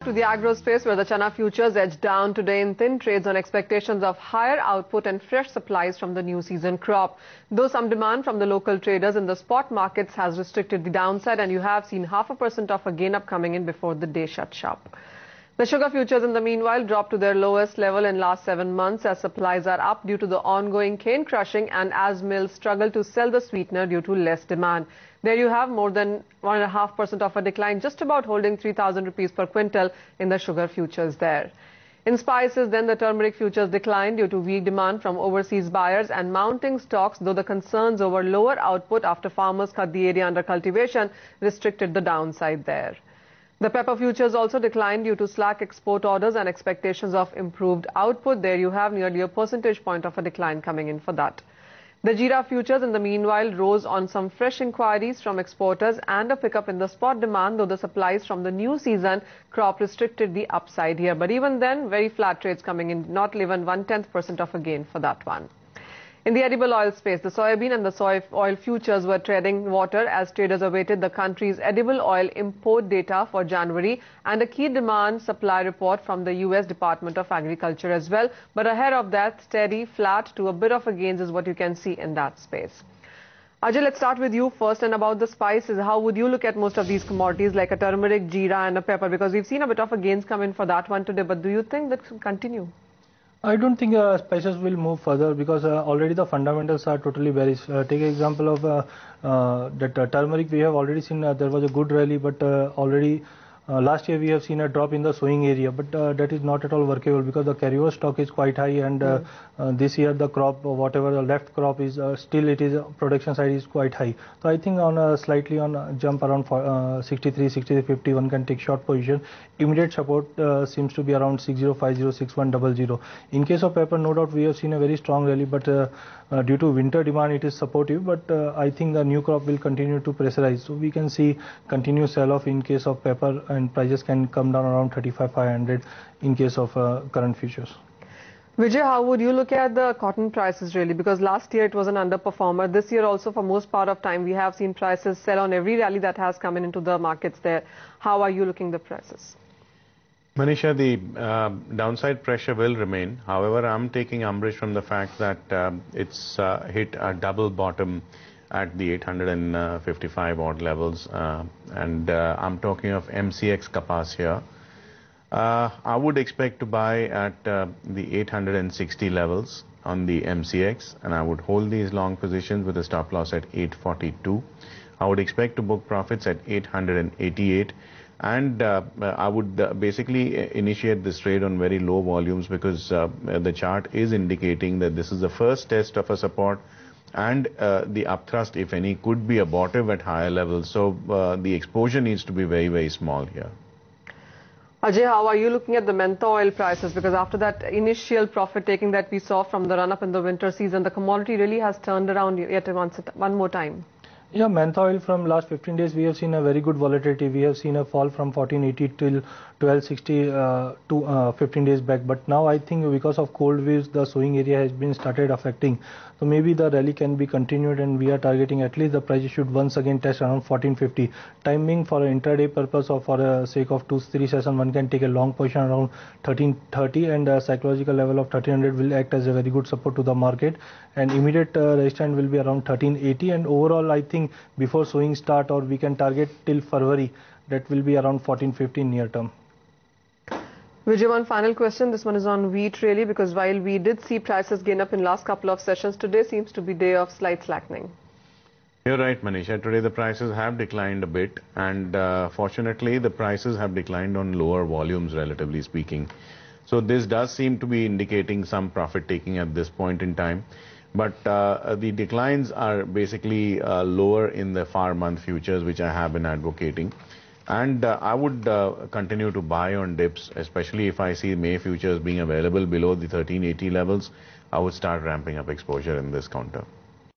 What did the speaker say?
To the agro space, where the Chana futures edged down today in thin trades on expectations of higher output and fresh supplies from the new season crop. Though some demand from the local traders in the spot markets has restricted the downside, and you have seen 0.5% of a gain up coming in before the day shut sharp. The sugar futures in the meanwhile dropped to their lowest level in last 7 months as supplies are up due to the ongoing cane crushing and as mills struggle to sell the sweetener due to less demand. There you have more than 1.5% of a decline, just about holding 3,000 rupees per quintal in the sugar futures there. In spices, then the turmeric futures declined due to weak demand from overseas buyers and mounting stocks, though the concerns over lower output after farmers cut the area under cultivation restricted the downside there. The pepper futures also declined due to slack export orders and expectations of improved output. There you have nearly a percentage point of a decline coming in for that. The jeera futures in the meanwhile rose on some fresh inquiries from exporters and a pickup in the spot demand, though the supplies from the new season crop restricted the upside here. But even then, very flat trades coming in, not even 0.1% of a gain for that one. In the edible oil space, the soybean and the soy oil futures were treading water as traders awaited the country's edible oil import data for January and a key demand supply report from the US Department of Agriculture as well. But ahead of that, steady, flat to a bit of a gains is what you can see in that space. Ajay, let's start with you first, and about the spices. How would you look at most of these commodities like a turmeric, jeera and a pepper? Because we've seen a bit of a gains come in for that one today, but do you think that will continue? I don't think spices will move further because already the fundamentals are totally bearish. Take an example of that turmeric. We have already seen there was a good rally, but already last year we have seen a drop in the sowing area, but that is not at all workable because the carryover stock is quite high, and this year the crop, whatever the left crop is, still it is production side is quite high. So I think on a slightly on a jump around 63, 63.50 one can take short position. Immediate support seems to be around 60506100. In case of pepper, no doubt we have seen a very strong rally, but due to winter demand it is supportive, but I think the new crop will continue to pressurize, so we can see continuous sell off in case of pepper, and prices can come down around 35,500 in case of current futures. Vijay, how would you look at the cotton prices really? Because last year it was an underperformer. This year also, for most part of time, we have seen prices sell on every rally that has come into the markets there. How are you looking at the prices? Manisha, the downside pressure will remain. However, I'm taking umbrage from the fact that it's hit a double bottom at the 855 odd levels, and I'm talking of MCX Kapas here. I would expect to buy at the 860 levels on the MCX, and I would hold these long positions with a stop loss at 842. I would expect to book profits at 888, and I would basically initiate this trade on very low volumes because the chart is indicating that this is the first test of a support, and the upthrust, if any, could be abortive at higher levels. So the exposure needs to be very, very small here. Ajay, how are you looking at the mentha oil prices? Because after that initial profit taking that we saw from the run-up in the winter season, the commodity really has turned around yet one more time. Yeah, mentha oil from last 15 days we have seen a very good volatility. We have seen a fall from 1480 till 1260 to 15 days back. But now I think because of cold waves, the sowing area has been started affecting. So maybe the rally can be continued, and we are targeting at least the price should once again test around 1450. Timing for an intraday purpose or for a sake of 2-3 session, one can take a long position around 1330, and a psychological level of 1300 will act as a very good support to the market, and immediate resistance will be around 1380. And overall, I think before sowing start, or we can target till February, that will be around 1450 near term. Vijay, one final question. This one is on wheat really, because while we did see prices gain up in last couple of sessions, today seems to be day of slight slackening. You're right, Manisha. Today the prices have declined a bit, and fortunately the prices have declined on lower volumes relatively speaking. So this does seem to be indicating some profit taking at this point in time. But the declines are basically lower in the FAR month futures, which I have been advocating. And I would continue to buy on dips, especially if I see May futures being available below the 1380 levels. I would start ramping up exposure in this counter.